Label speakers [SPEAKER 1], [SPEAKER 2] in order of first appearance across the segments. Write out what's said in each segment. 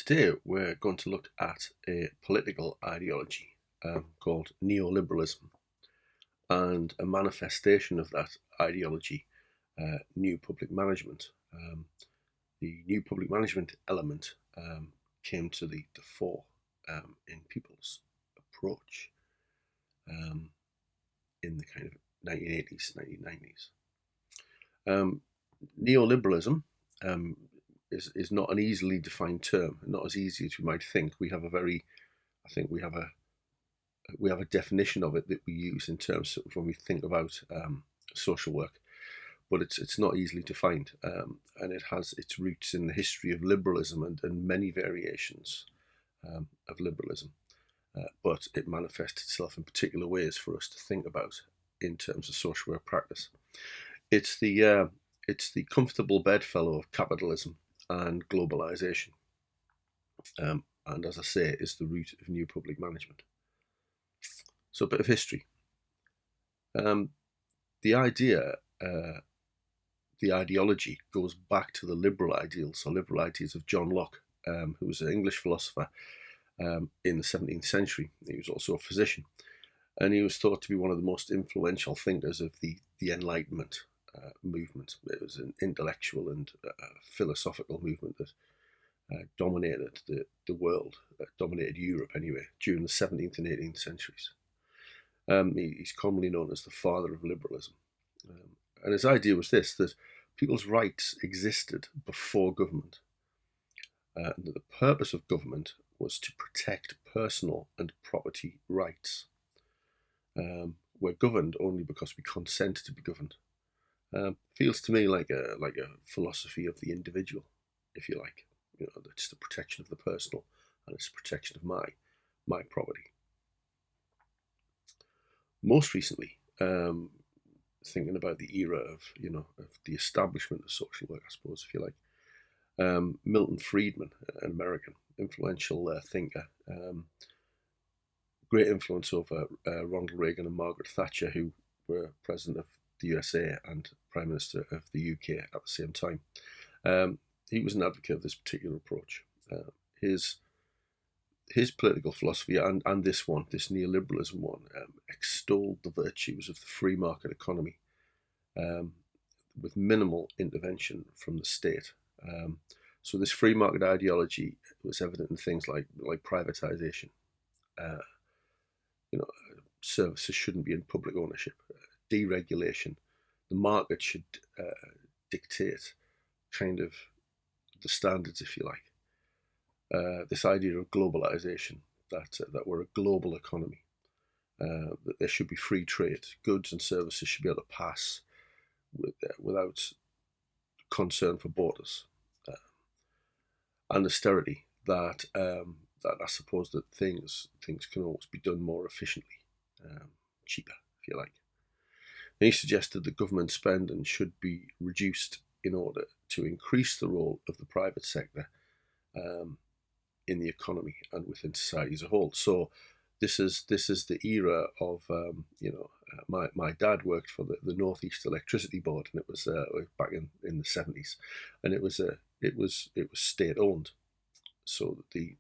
[SPEAKER 1] Today we're going to look at a political ideology called neoliberalism and a manifestation of that ideology, new public management. The new public management element came to the fore in people's approach in the kind of 1980s, 1990s. Neoliberalism is not an easily defined term, not as easy as we might think. We have a definition of it that we use in terms of when we think about social work, but it's not easily defined, and it has its roots in the history of liberalism and many variations of liberalism, but it manifests itself in particular ways for us to think about in terms of social work practice. It's the comfortable bedfellow of capitalism and globalization, and as I say, is the root of new public management. So a bit of history. The ideology goes back to the liberal ideals of John Locke, who was an English philosopher in the 17th century. He was also a physician, and he was thought to be one of the most influential thinkers of the Enlightenment movement. It was an intellectual and philosophical movement that dominated the world, dominated Europe anyway, during the 17th and 18th centuries. He's commonly known as the father of liberalism. And his idea was this, that people's rights existed before government. And that the purpose of government was to protect personal and property rights. We're governed only because we consent to be governed. Feels to me like a philosophy of the individual, if you like. You know, it's the protection of the personal, and it's the protection of my property. Most recently, thinking about the era of the establishment of social work, I suppose, if you like, Milton Friedman, an American influential thinker, great influence over Ronald Reagan and Margaret Thatcher, who were president of the USA and Prime Minister of the UK at the same time. He was an advocate of this particular approach. His political philosophy and this neoliberalism one, extolled the virtues of the free market economy with minimal intervention from the state. So this free market ideology was evident in things like privatization. Services shouldn't be in public ownership. Deregulation. The market should dictate kind of the standards, if you like. This idea of globalization, that we're a global economy, that there should be free trade, goods and services should be able to pass without concern for borders, and austerity, that I suppose that things can always be done more efficiently, cheaper, if you like. And he suggested that government spending should be reduced in order to increase the role of the private sector in the economy and within society as a whole. So this is the era of my dad worked for the Northeast Electricity Board, and it was back in the 70s, and it was state owned. So the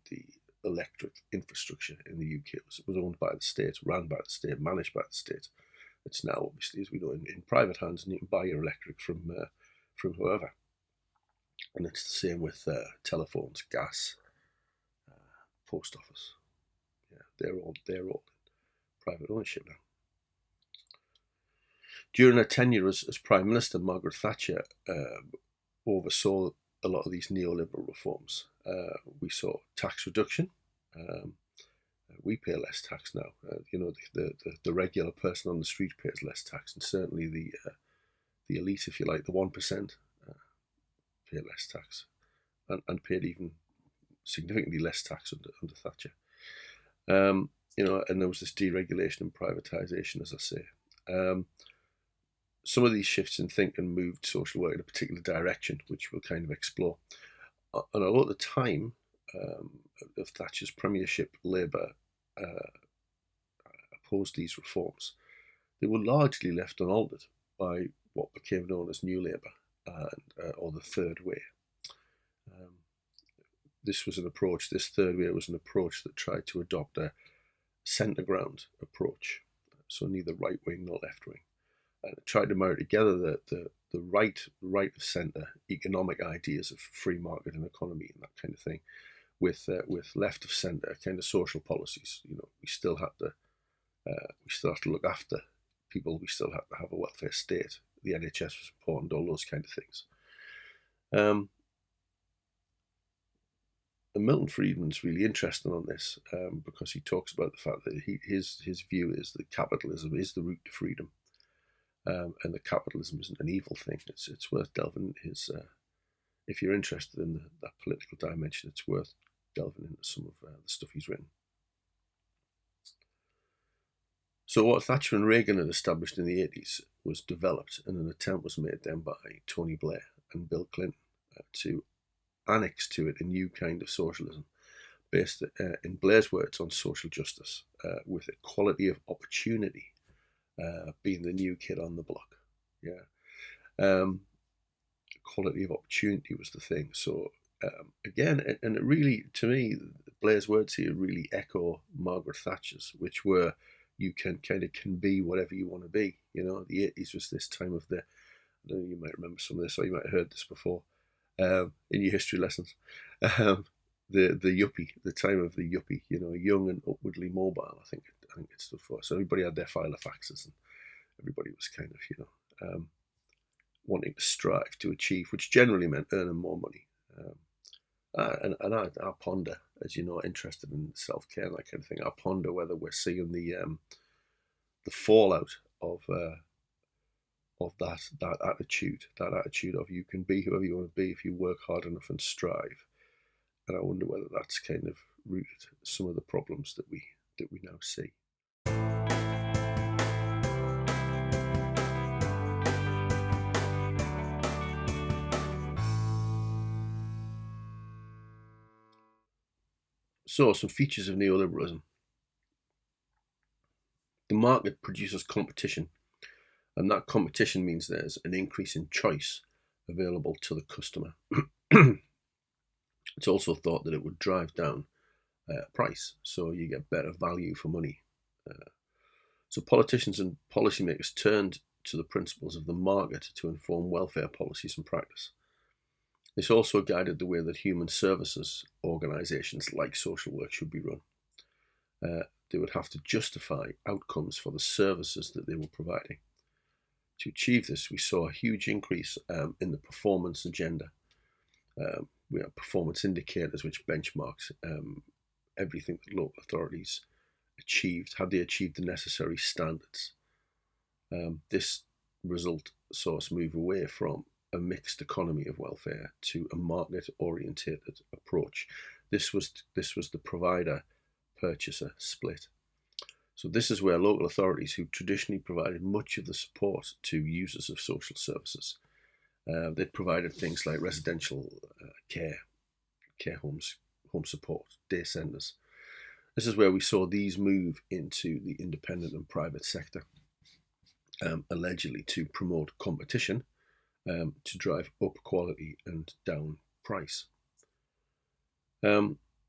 [SPEAKER 1] electric infrastructure in the UK was owned by the state, ran by the state, managed by the state. It's now, obviously, as we know, in private hands, and you can buy your electric from whoever. And it's the same with telephones, gas, post office. Yeah, they're all in private ownership now. During her tenure as Prime Minister, Margaret Thatcher oversaw a lot of these neoliberal reforms. We saw tax reduction. We pay less tax now. The regular person on the street pays less tax, and certainly the elite, if you like, the 1%, pay less tax, and paid even significantly less tax under Thatcher. And there was this deregulation and privatisation, as I say. Some of these shifts in thinking moved social work in a particular direction, which we'll kind of explore. And although at the time of Thatcher's premiership, Labour opposed these reforms, they were largely left unaltered by what became known as New Labour or the Third Way. this was an approach, this third way was an approach that tried to adopt a centre ground approach, so neither right wing nor left wing, and it tried to marry together the right of centre economic ideas of free market and economy and that kind of thing, with left of centre kind of social policies. We still have to look after people. We still have to have a welfare state. The NHS was important. All those kind of things. And Milton Friedman's really interesting on this, because he talks about the fact that his view is that capitalism is the route to freedom, and that capitalism isn't an evil thing. It's worth delving into his. If you're interested in that political dimension, it's worth delving into some of the stuff he's written. So what Thatcher and Reagan had established in the 80s was developed, and an attempt was made then by Tony Blair and Bill Clinton to annex to it a new kind of socialism based, in Blair's words, on social justice, with equality of opportunity being the new kid on the block. Equality of opportunity was the thing. So again, and it really, to me, Blair's words here really echo Margaret Thatcher's, which were, you can be whatever you want to be. The 80s was this time of I don't know, you might remember some of this, or you might have heard this before in your history lessons. The yuppie, the time of the yuppie, young and upwardly mobile, I think it stood for. So everybody had their file of faxes, and everybody was kind of, wanting to strive to achieve, which generally meant earning more money. And I ponder, as you know, interested in self-care and that kind of thing, I ponder whether we're seeing the fallout of that attitude of you can be whoever you want to be if you work hard enough and strive. And I wonder whether that's kind of rooted some of the problems that we now see. So, some features of neoliberalism. The market produces competition, and that competition means there's an increase in choice available to the customer. It's also thought that it would drive down price, so you get better value for money. So politicians and policymakers turned to the principles of the market to inform welfare policies and practice. This also guided the way that human services organisations like social work should be run. They would have to justify outcomes for the services that they were providing. To achieve this, we saw a huge increase in the performance agenda. We have performance indicators which benchmarked everything that local authorities achieved, had they achieved the necessary standards. This result saw us move away from a mixed economy of welfare to a market-orientated approach. This was the provider-purchaser split. So this is where local authorities, who traditionally provided much of the support to users of social services, they'd provided things like residential care homes, home support, day centres. This is where we saw these move into the independent and private sector, allegedly to promote competition, to drive up quality and down price.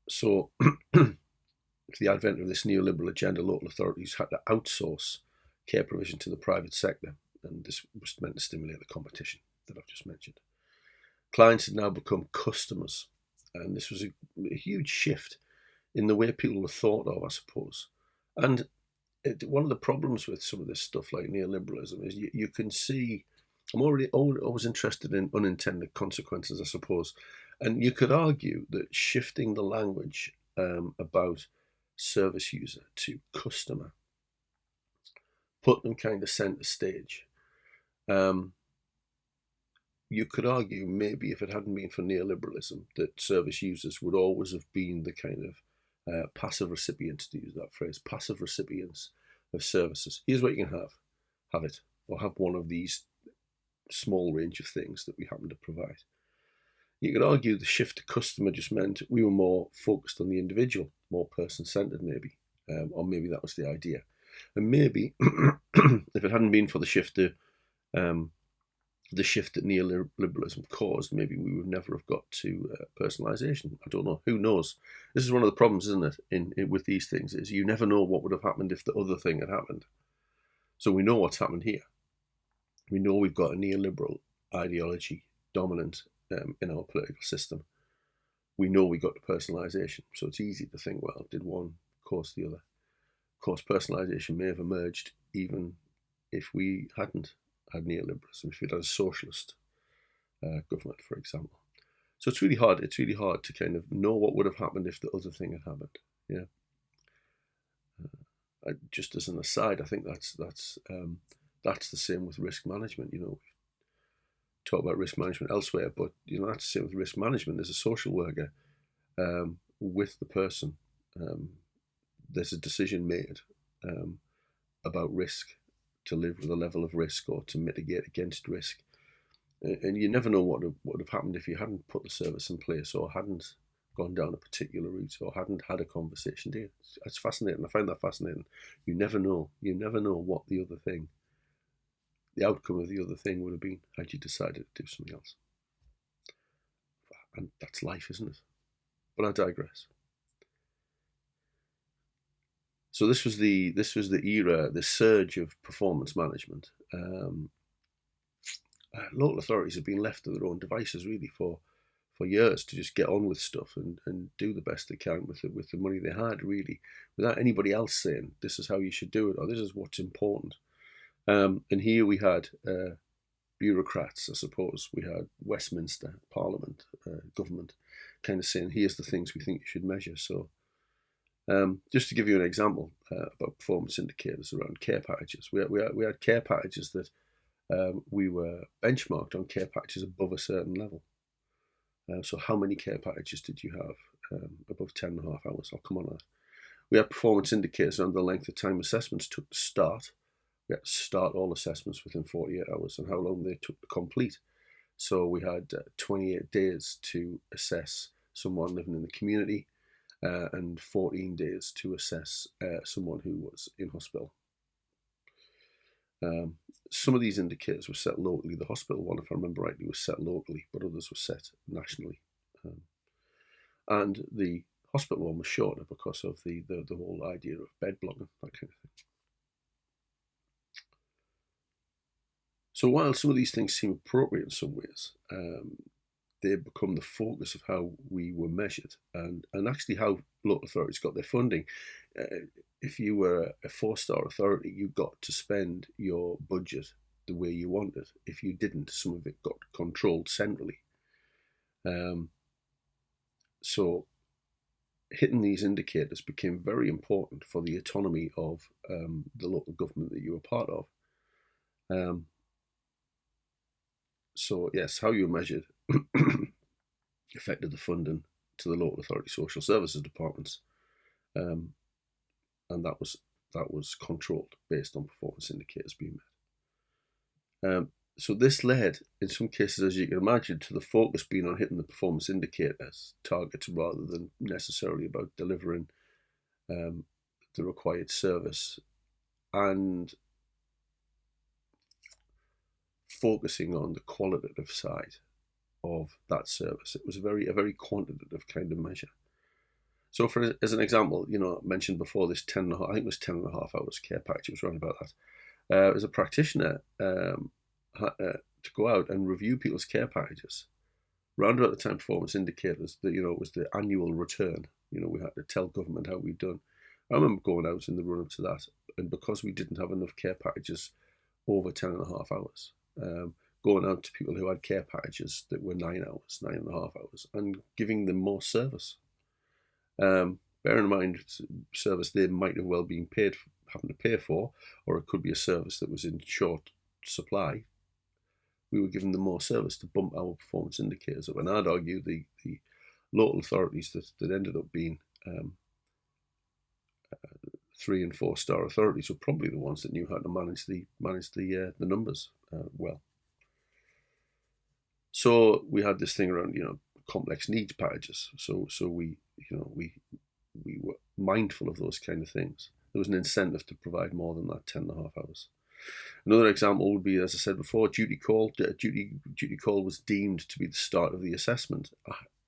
[SPEAKER 1] So with the advent of this neoliberal agenda, local authorities had to outsource care provision to the private sector, and this was meant to stimulate the competition that I've just mentioned. Clients had now become customers, and this was a huge shift in the way people were thought of, I suppose. And one of the problems with some of this stuff like neoliberalism is you can see, I'm always interested in unintended consequences, I suppose. And you could argue that shifting the language about service user to customer put them kind of centre stage. You could argue maybe if it hadn't been for neoliberalism that service users would always have been the kind of passive recipients, to use that phrase, passive recipients of services. Here's what you can have it, or have one of these small range of things that we happen to provide. You could argue the shift to customer just meant we were more focused on the individual, more person-centred maybe, or maybe that was the idea. And maybe if it hadn't been for the shift to the shift that neoliberalism caused, maybe we would never have got to personalisation. I don't know. Who knows? This is one of the problems, isn't it? In with these things, is you never know what would have happened if the other thing had happened. So we know what's happened here. We know we've got a neoliberal ideology dominant in our political system. We know we got to personalisation. So it's easy to think, well, did one cause the other? Of course, personalisation may have emerged even if we hadn't had neoliberalism, if we'd had a socialist government, for example. So it's really hard. It's really hard to kind of know what would have happened if the other thing had happened. Yeah. Just as an aside, I think that's the same with risk management. You know, we talk about risk management elsewhere, but you know that's the same with risk management. As a social worker, with the person, there's a decision made about risk, to live with a level of risk or to mitigate against risk. And you never know what would have happened if you hadn't put the service in place or hadn't gone down a particular route or hadn't had a conversation there. It's fascinating. I find that fascinating. You never know. You never know what the outcome of the other thing would have been had you decided to do something else. And that's life, isn't it? But I digress. So this was the era, the surge of performance management. Local authorities have been left to their own devices really for years to just get on with stuff and do the best they can with the money they had, really, without anybody else saying this is how you should do it or this is what's important. And here we had bureaucrats, I suppose. We had Westminster Parliament, government, kind of saying here's the things we think you should measure. So just to give you an example about performance indicators around care packages, we had care packages that we were benchmarked on care packages above a certain level. So how many care packages did you have above 10.5 hours? I'll come on to that. We had performance indicators on the length of time assessments took to start. We had to start all assessments within 48 hours and how long they took to complete. So we had 28 days to assess someone living in the community and 14 days to assess someone who was in hospital. Some of these indicators were set locally. The hospital one, if I remember rightly, was set locally, but others were set nationally. And the hospital one was shorter because of the whole idea of bed blocking, that kind of thing. So while some of these things seem appropriate in some ways, they become the focus of how we were measured and actually how local authorities got their funding. If you were a 4-star authority, you got to spend your budget the way you wanted. If you didn't, some of it got controlled centrally. So hitting these indicators became very important for the autonomy of the local government that you were part of. So yes, how you were measured affected the funding to the local authority social services departments, and that was controlled based on performance indicators being met. So this led, in some cases, as you can imagine, to the focus being on hitting the performance indicators targets rather than necessarily about delivering the required service and focusing on the qualitative side of that service. It was a very quantitative kind of measure. So, as an example, you know, I mentioned before this 10.5, I think it was 10.5 hours care package. It was around about that. As a practitioner, to go out and review people's care packages, round about the time performance indicators, that, you know, it was the annual return. You know, we had to tell government how we'd done. I remember going out in the run up to that, and because we didn't have enough care packages over 10.5 hours, going out to people who had care packages that were 9 hours, 9.5 hours, and giving them more service. Bear in mind, service they might have well been having to pay for, or it could be a service that was in short supply. We were giving them more service to bump our performance indicators up. And I'd argue the local authorities that ended up being 3- and 4-star authorities were probably the ones that knew how to manage the numbers well. So we had this thing around, you know, complex needs packages. So we were mindful of those kind of things. There was an incentive to provide more than that 10.5 hours. Another example would be, as I said before, duty call. Duty call was deemed to be the start of the assessment.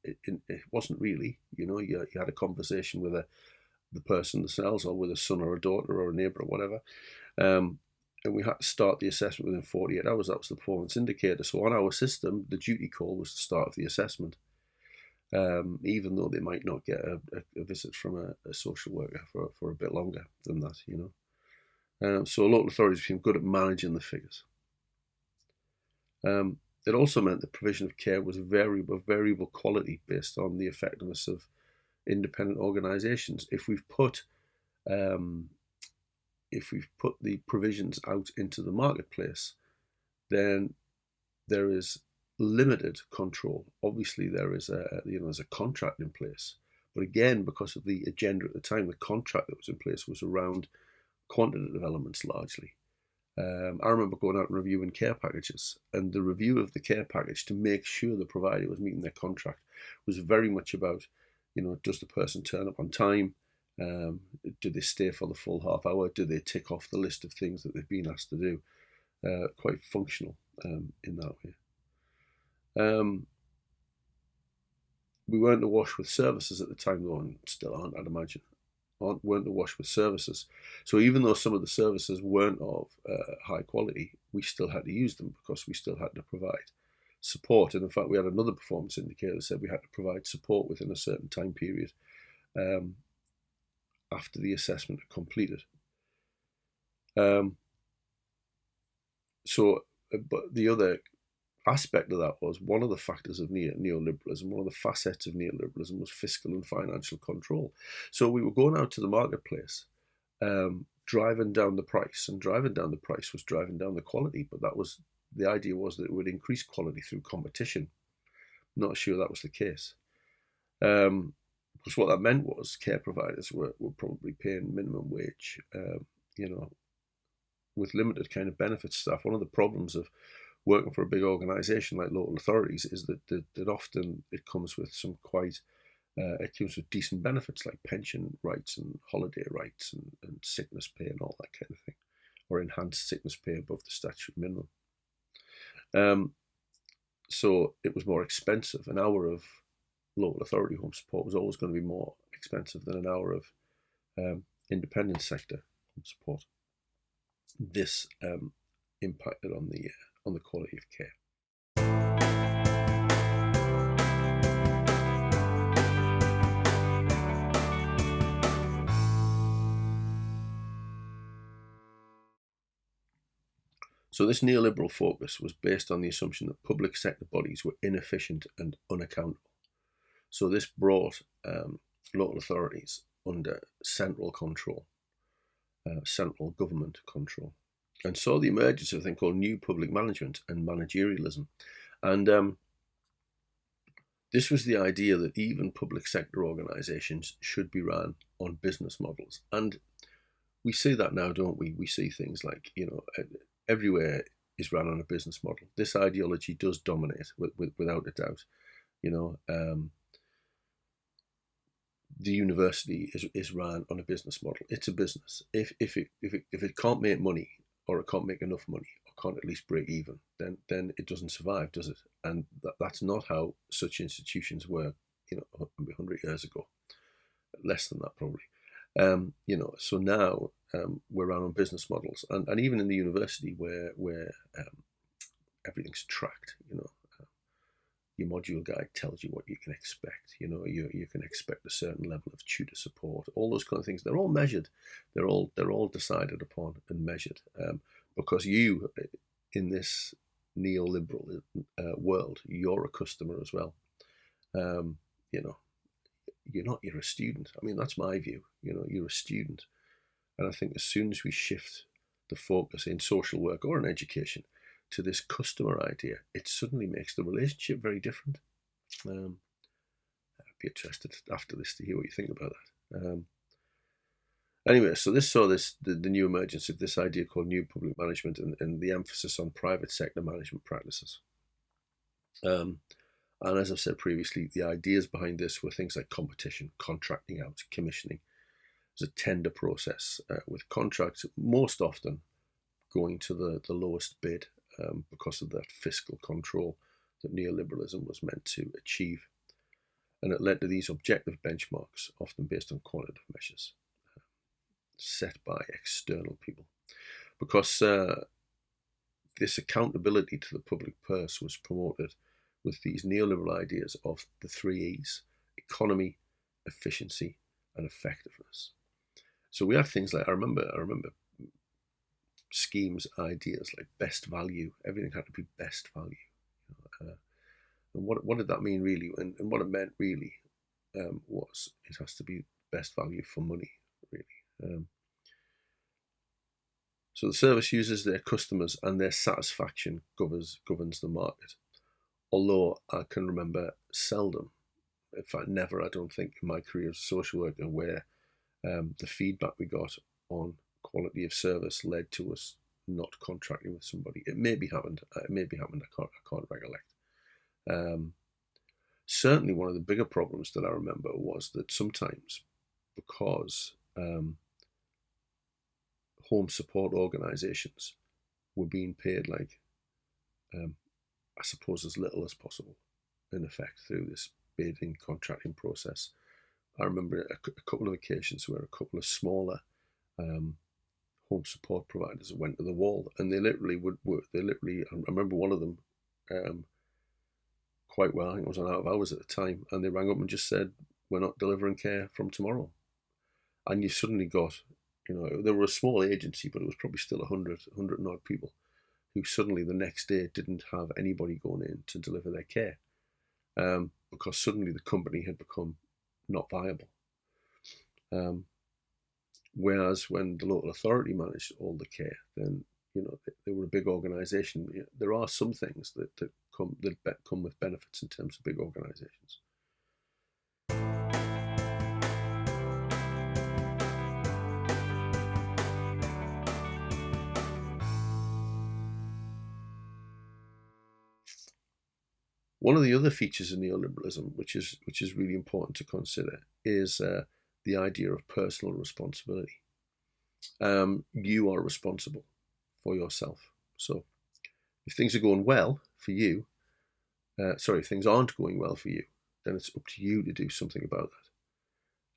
[SPEAKER 1] It wasn't really. You had a conversation with the person themselves, or with a son or a daughter or a neighbour or whatever. And we had to start the assessment within 48 hours. That was the performance indicator. So on our system, the duty call was the start of the assessment, even though they might not get a visit from a social worker for a bit longer than that, So local authorities became good at managing the figures. It also meant the provision of care was variable quality based on the effectiveness of independent organisations. If we've put the provisions out into the marketplace, then there is limited control. Obviously, there's a contract in place, but again, because of the agenda at the time, the contract that was in place was around quantitative elements largely. I remember going out and reviewing care packages, and the review of the care package to make sure the provider was meeting their contract was very much about, does the person turn up on time? Do they stay for the full half hour? Do they tick off the list of things that they've been asked to do? Quite functional in that way. We weren't awash with services at the time, though, and still aren't, I'd imagine. Weren't awash with services. So even though some of the services weren't of high quality, we still had to use them because we still had to provide support. And in fact, we had another performance indicator that said we had to provide support within a certain time period after the assessment had completed. But the other aspect of that was one of the factors of neoliberalism, one of the facets of neoliberalism was fiscal and financial control. So we were going out to the marketplace, driving down the price, and driving down the price was driving down the quality, but the idea was that it would increase quality through competition. Not sure that was the case. Because what that meant was care providers were probably paying minimum wage, with limited kind of benefit staff. One of the problems of working for a big organisation like local authorities is that often it comes with decent benefits like pension rights and holiday rights and sickness pay and all that kind of thing, or enhanced sickness pay above the statutory minimum. So it was more expensive. An hour of local authority home support was always going to be more expensive than an hour of independent sector home support. This impacted on the quality of care. So this neoliberal focus was based on the assumption that public sector bodies were inefficient and unaccountable. So this brought local authorities under central control, central government control, and saw the emergence of a thing called new public management and managerialism. And this was the idea that even public sector organisations should be run on business models. And we see that now, don't we? We see things like, everywhere is run on a business model. This ideology does dominate without a doubt. The university is run on a business model. It's a business. If it can't make money, or it can't make enough money, or can't at least break even, then it doesn't survive, does it? And that's not how such institutions were, 100 years ago. Less than that, probably. So now we're run on business models, and even in the university where everything's tracked, your module guide tells you what you can expect. You can expect a certain level of tutor support, all those kind of things. They're all measured. They're all decided upon and measured, because you, in this neoliberal world, you're a customer as well. You're a student. I mean, that's my view. You're a student. And I think as soon as we shift the focus in social work or in education to this customer idea, it suddenly makes the relationship very different. I'd be interested after this to hear what you think about that. Anyway, so this saw the new emergence of this idea called new public management and the emphasis on private sector management practices. And as I've said previously, the ideas behind this were things like competition, contracting out, commissioning. There's a tender process with contracts most often going to the lowest bid because of that fiscal control that neoliberalism was meant to achieve. And it led to these objective benchmarks, often based on quantitative measures set by external people. Because this accountability to the public purse was promoted with these neoliberal ideas of the three E's: economy, efficiency, and effectiveness. So we had things like, I remember schemes, ideas like best value. Everything had to be best value. And what did that mean really? And what it meant really was it has to be best value for money, really. So the service users, their customers, and their satisfaction governs the market. Although I can remember seldom, in fact never, I don't think, in my career as a social worker, where the feedback we got on quality of service led to us not contracting with somebody. It maybe happened. I can't recollect. Certainly one of the bigger problems that I remember was that sometimes, because home support organisations were being paid like, I suppose, as little as possible, in effect, through this bidding contracting process. I remember a couple of occasions where a couple of smaller home support providers went to the wall, and they literally I remember one of them quite well. I think it was on out of hours at the time, and they rang up and just said, "We're not delivering care from tomorrow." And you suddenly got, they were a small agency, but it was probably still 100 and odd people who suddenly the next day didn't have anybody going in to deliver their care, because suddenly the company had become not viable. Whereas when the local authority managed all the care, then they were a big organisation. There are some things that come with benefits in terms of big organisations. One of the other features of neoliberalism, which is really important to consider, is the idea of personal responsibility. You are responsible for yourself. So if things are going well for you, if things aren't going well for you, then it's up to you to do something about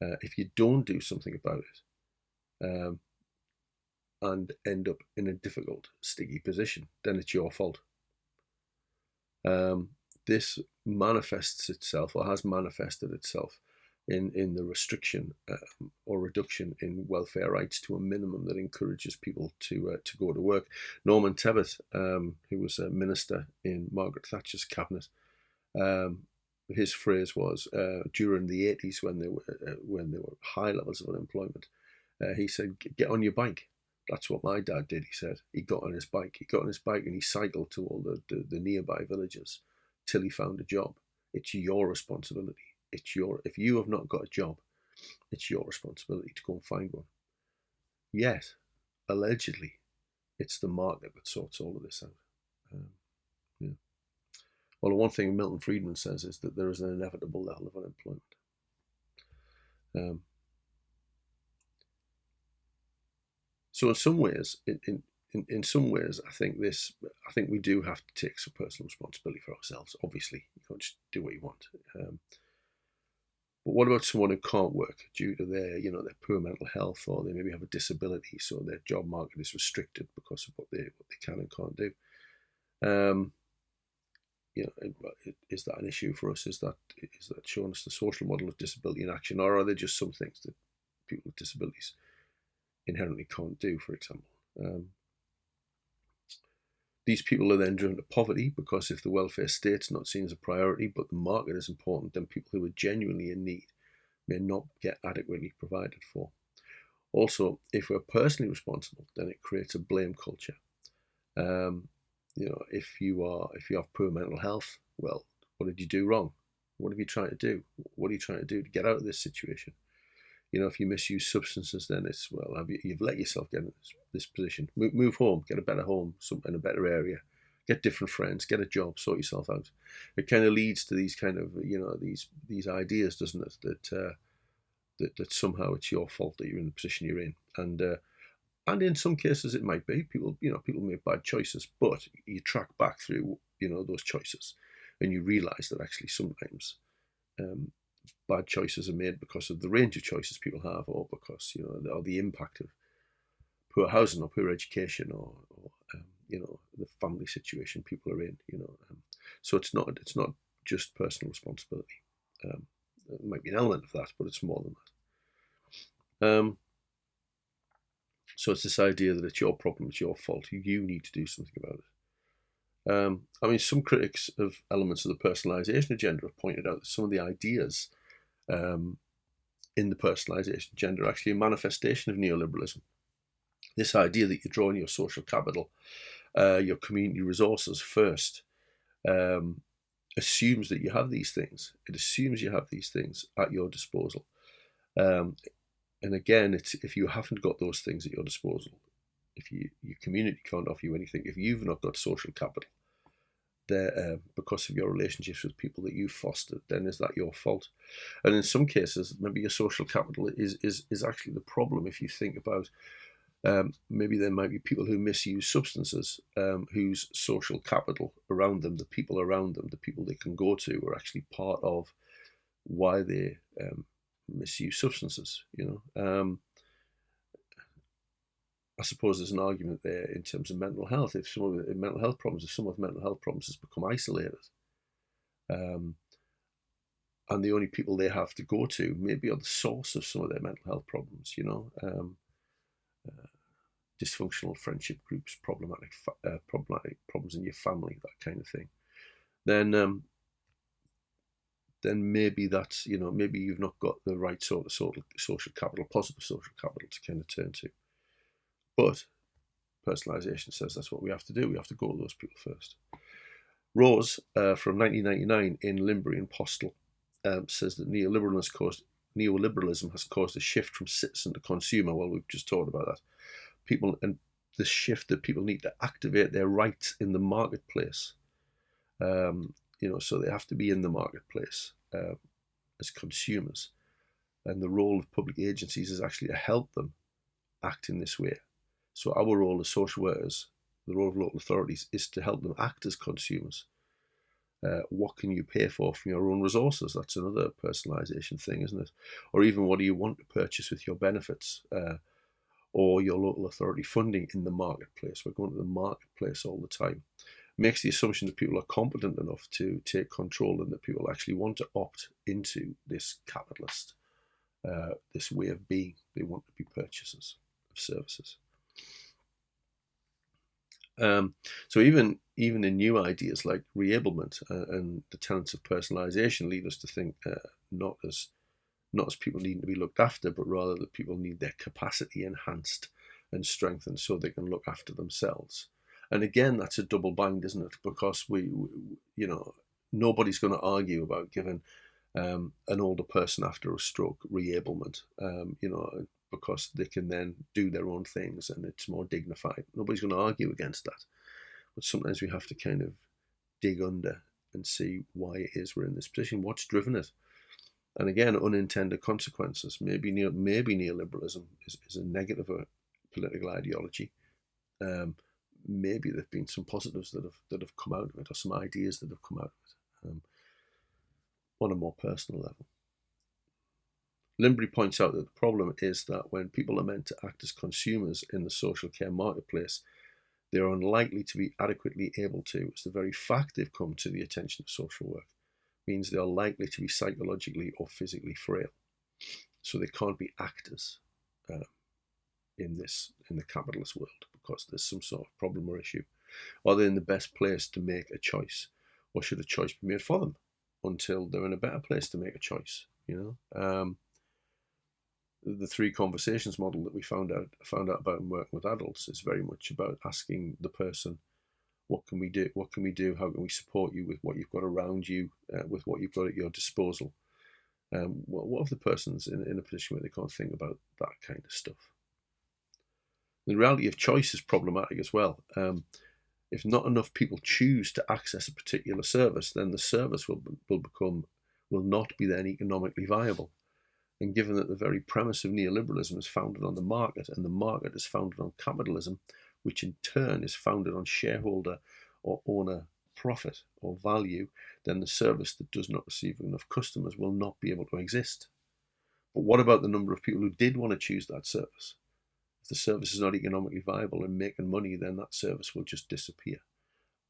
[SPEAKER 1] that. If you don't do something about it and end up in a difficult, sticky position, then it's your fault. This manifests itself, or has manifested itself, in the restriction or reduction in welfare rights to a minimum that encourages people to go to work. Norman Tebbit, who was a minister in Margaret Thatcher's cabinet, his phrase was during the 80s when there were high levels of unemployment. He said, "Get on your bike." That's what my dad did. He said he got on his bike. And he cycled to all the nearby villages till he found a job. It's your responsibility. If you have not got a job, it's your responsibility to go and find one. Yet, allegedly, it's the market that sorts all of this out. Yeah. Well, the one thing Milton Friedman says is that there is an inevitable level of unemployment. So in some ways, I think we do have to take some personal responsibility for ourselves. Obviously, you can't just do what you want. But what about someone who can't work due to their poor mental health, or they maybe have a disability, so their job market is restricted because of what they can and can't do? Is that an issue for us? Is that showing us the social model of disability in action, or are there just some things that people with disabilities inherently can't do, for example? These people are then driven to poverty because if the welfare state's not seen as a priority, but the market is important, then people who are genuinely in need may not get adequately provided for. Also, if we're personally responsible, then it creates a blame culture. If you have poor mental health, well, what did you do wrong? What have you tried to do? What are you trying to do to get out of this situation? If you misuse substances, then it's, well, you've let yourself get in this position. Move home, get a better home, in a better area, get different friends, get a job, sort yourself out. It kind of leads to these kind of, these ideas, doesn't it? That somehow it's your fault that you're in the position you're in. And And in some cases, it might be people. People make bad choices, but you track back through those choices, and you realise that actually sometimes um, bad choices are made because of the range of choices people have, or because or the impact of poor housing or poor education, or the family situation people are in. So it's not just personal responsibility. Um, there might be an element of that, but it's more than that. So it's this idea that it's your problem, it's your fault. You need to do something about it. I mean, some critics of elements of the personalisation agenda have pointed out that some of the ideas um, in the personalisation agenda are actually a manifestation of neoliberalism. This idea that you're drawing your social capital, your community resources first, um, assumes that you have these things. It assumes you have these things at your disposal. Um, and again, it's if you haven't got those things at your disposal, if your community can't offer you anything, if you've not got social capital, there because of your relationships with people that you've fostered, then is that your fault? And in some cases, maybe your social capital is actually the problem. If you think about maybe there might be people who misuse substances, whose social capital around them, the people around them, the people they can go to, are actually part of why they misuse substances. I suppose there's an argument there in terms of mental health. If someone with mental health problems, if someone with mental health problems has become isolated, um, and the only people they have to go to maybe are the source of some of their mental health problems, dysfunctional friendship groups, problematic problems in your family, that kind of thing, then maybe that's maybe you've not got the right sort of social capital, positive social capital to kind of turn to. But personalisation says that's what we have to do. We have to go to those people first. Rose, from 1999 in Limbury and Postle, says that neoliberalism has caused a shift from citizen to consumer. Well, we've just talked about that. People, and the shift that people need to activate their rights in the marketplace. So they have to be in the marketplace as consumers. And the role of public agencies is actually to help them act in this way. So our role as social workers, the role of local authorities, is to help them act as consumers. What can you pay for from your own resources? That's another personalisation thing, isn't it? Or even what do you want to purchase with your benefits or your local authority funding in the marketplace? We're going to the marketplace all the time. Makes the assumption that people are competent enough to take control and that people actually want to opt into this capitalist, this way of being. They want to be purchasers of services. So even in new ideas like reablement and the tenets of personalisation lead us to think not as people needing to be looked after, but rather that people need their capacity enhanced and strengthened so they can look after themselves. And again, that's a double bind, isn't it? Because we nobody's going to argue about giving an older person after a stroke reablement, because they can then do their own things and it's more dignified. Nobody's going to argue against that. But sometimes we have to kind of dig under and see why it is we're in this position, what's driven it. And again, unintended consequences. Maybe neoliberalism is a negative political ideology. Maybe there've been some positives that have come out of it, or some ideas that have come out of it, on a more personal level. Limbury points out that the problem is that when people are meant to act as consumers in the social care marketplace, they are unlikely to be adequately able to, as the very fact they've come to the attention of social work means they are likely to be psychologically or physically frail. So they can't be actors in the capitalist world because there's some sort of problem or issue. Are they in the best place to make a choice, or should a choice be made for them until they're in a better place to make a choice? The 3 conversations model that we found out about in working with adults is very much about asking the person, what can we do? What can we do? How can we support you with what you've got around you, with what you've got at your disposal? What if the person's in a position where they can't think about that kind of stuff? The reality of choice is problematic as well. If not enough people choose to access a particular service, then the service will not be then economically viable. And given that the very premise of neoliberalism is founded on the market, and the market is founded on capitalism, which in turn is founded on shareholder or owner profit or value, then the service that does not receive enough customers will not be able to exist. But what about the number of people who did want to choose that service? If the service is not economically viable and making money, then that service will just disappear.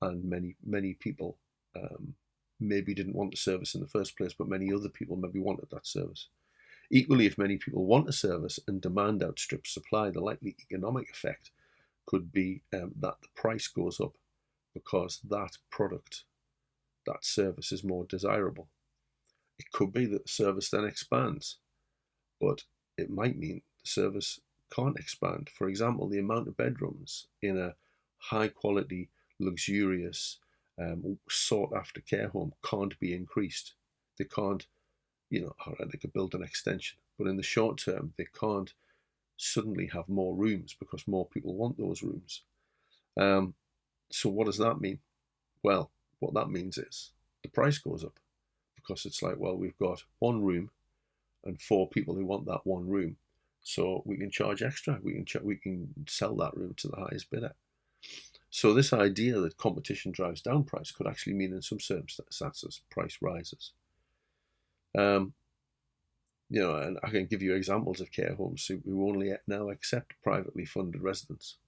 [SPEAKER 1] And many people maybe didn't want the service in the first place, but many other people maybe wanted that service. Equally, if many people want a service and demand outstrips supply, the likely economic effect could be that the price goes up because that product, that service is more desirable. It could be that the service then expands, but it might mean the service can't expand. For example, the amount of bedrooms in a high quality, luxurious, sought after care home can't be increased. They can't, all right, they could build an extension, but in the short term, they can't suddenly have more rooms because more people want those rooms. So what does that mean? Well, what that means is the price goes up because it's like, well, we've got one room and 4 people who want that one room, so we can charge extra. We can sell that room to the highest bidder. So this idea that competition drives down price could actually mean in some circumstances price rises. And I can give you examples of care homes who only now accept privately funded residents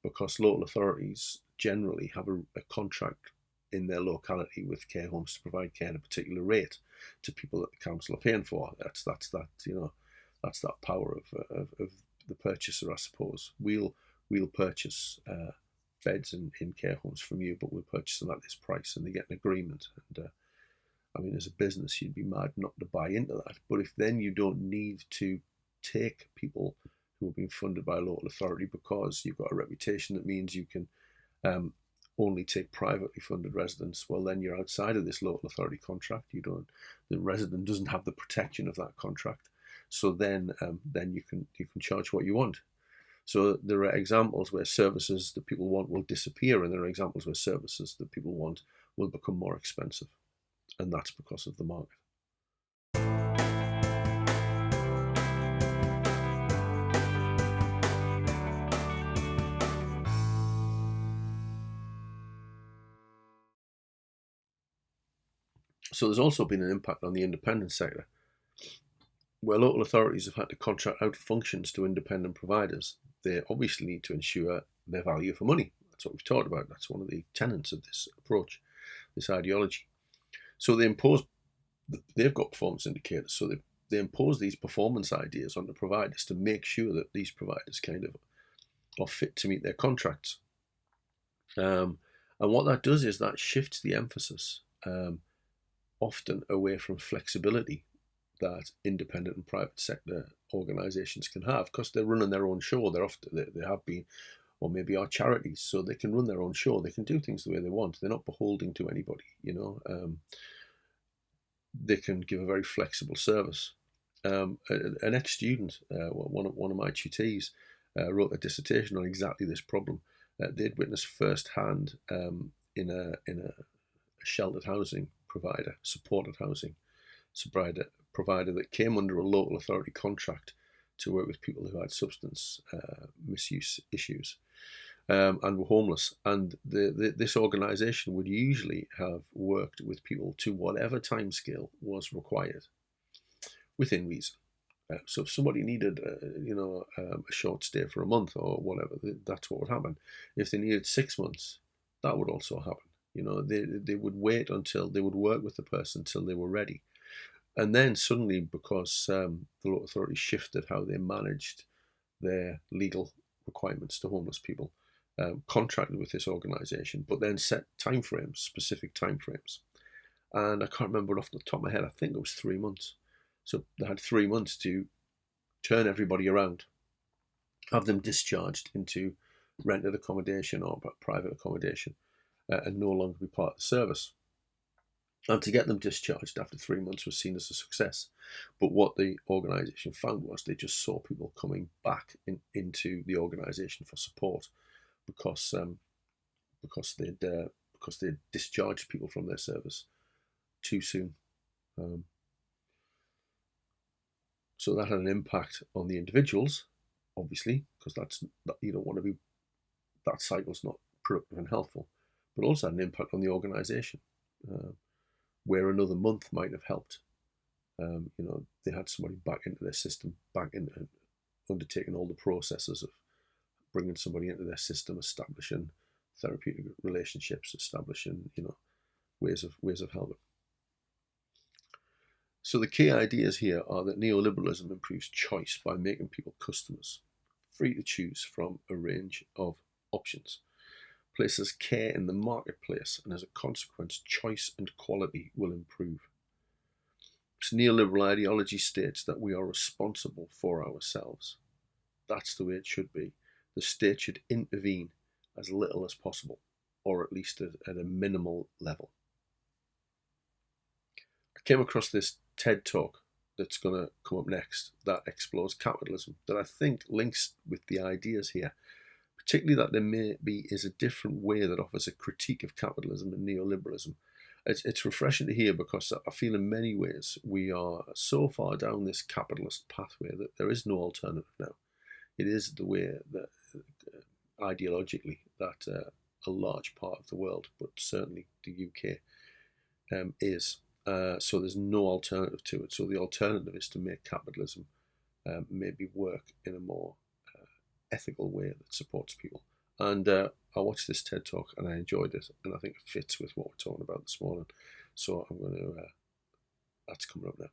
[SPEAKER 1] because local authorities generally have a contract in their locality with care homes to provide care at a particular rate to people that the council are paying for. That's that power of the purchaser, I suppose. We'll purchase beds in care homes from you, but we'll purchase them at this price, and they get an agreement. And I mean, as a business, you'd be mad not to buy into that. But if then you don't need to take people who have been funded by a local authority because you've got a reputation that means you can only take privately funded residents, well, then you're outside of this local authority contract. The resident doesn't have the protection of that contract. So then you can charge what you want. So there are examples where services that people want will disappear, and there are examples where services that people want will become more expensive. And that's because of the market. So there's also been an impact on the independent sector, where local authorities have had to contract out functions to independent providers. They obviously need to ensure their value for money. That's what we've talked about. That's one of the tenets of this approach, this ideology. So they've got performance indicators. So they impose these performance ideas on the providers to make sure that these providers kind of are fit to meet their contracts. And what that does is that shifts the emphasis often away from flexibility that independent and private sector organisations can have, because they're running their own show. They have been, or maybe are charities, so they can run their own show. They can do things the way they want. They're not beholden to anybody. They can give a very flexible service. An ex-student, one of my tutees, wrote a dissertation on exactly this problem. They'd witnessed firsthand in a sheltered housing provider, supported housing provider that came under a local authority contract to work with people who had substance misuse issues and were homeless. And this organisation would usually have worked with people to whatever timescale was required within reason. So if somebody needed, a short stay for a month or whatever, that's what would happen. If they needed 6 months, that would also happen. They would wait until they would work with the person until they were ready. And then suddenly, because the local authority shifted how they managed their legal requirements to homeless people, contracted with this organisation, but then set timeframes, specific timeframes. And I can't remember off the top of my head, I think it was 3 months. So they had 3 months to turn everybody around, have them discharged into rented accommodation or private accommodation, and no longer be part of the service. And to get them discharged after 3 months was seen as a success. But what the organisation found was they just saw people coming back into the organisation for support because they'd discharged people from their service too soon. So that had an impact on the individuals, obviously, because you don't want to be, that cycle's not productive and helpful, but also had an impact on the organisation, where another month might have helped. They had somebody back into their system, back into undertaking all the processes of bringing somebody into their system, establishing therapeutic relationships, establishing ways of helping. So the key ideas here are that neoliberalism improves choice by making people customers, free to choose from a range of options, places care in the marketplace, and as a consequence, choice and quality will improve. So neoliberal ideology states that we are responsible for ourselves. That's the way it should be. The state should intervene as little as possible, or at least at a minimal level. I came across this TED talk that's going to come up next that explores capitalism, that I think links with the ideas here, particularly that there may be is a different way that offers a critique of capitalism and neoliberalism. It's refreshing to hear, because I feel in many ways we are so far down this capitalist pathway that there is no alternative now. It is the way that ideologically that a large part of the world, but certainly the UK, is. So there's no alternative to it. So the alternative is to make capitalism maybe work in a more ethical way that supports people. And I watched this TED talk and I enjoyed it, and I think it fits with what we're talking about this morning. So I'm going to. That's coming up now.